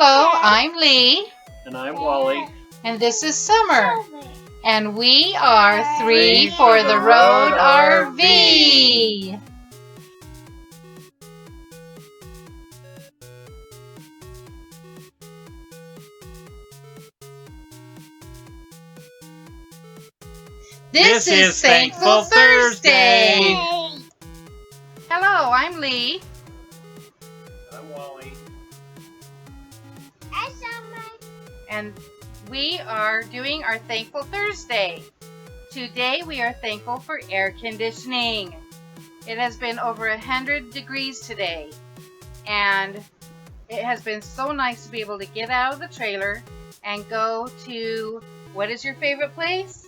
Hello, I'm Lee. And I'm Wally. And this is Summer. And we are Three for the Road RV. This is Thankful Thursday. Hello, I'm Lee. I'm Wally. And we are doing our Thankful Thursday. Today we are thankful for air conditioning. It has been over 100 degrees today. And it has been so nice to be able to get out of the trailer and go to, what is your favorite place?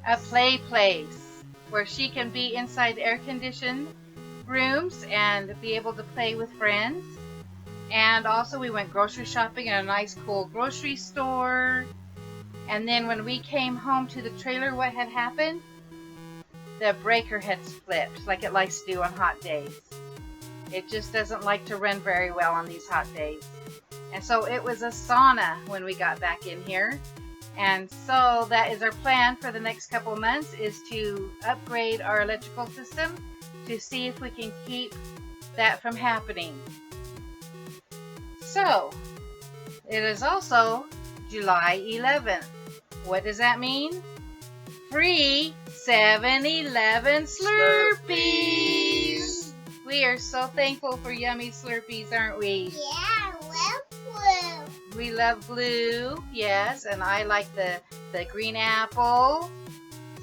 A play place where she can be inside air-conditioned rooms and be able to play with friends. And also we went grocery shopping at a nice cool grocery store. And then when we came home to the trailer, what had happened? The breaker had flipped like it likes to do on hot days. It just doesn't like to run very well on these hot days. And so it was a sauna when we got back in here. And so that is our plan for the next couple months, is to upgrade our electrical system to see if we can keep that from happening. So, it is also July 11th. What does that mean? Free 7-Eleven Slurpees! We are so thankful for yummy Slurpees, aren't we? Yeah, I love blue. We love blue, yes, and I like the green apple.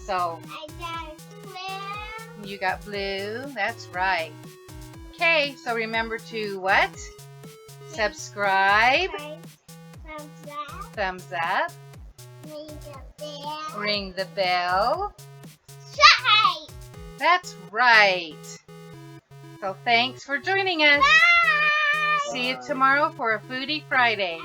So, I got blue. you got blue, that's right. Okay, so remember to what? Subscribe, thumbs up, ring the bell. Right. That's right. So thanks for joining us. Bye. See you tomorrow for a Foodie Friday.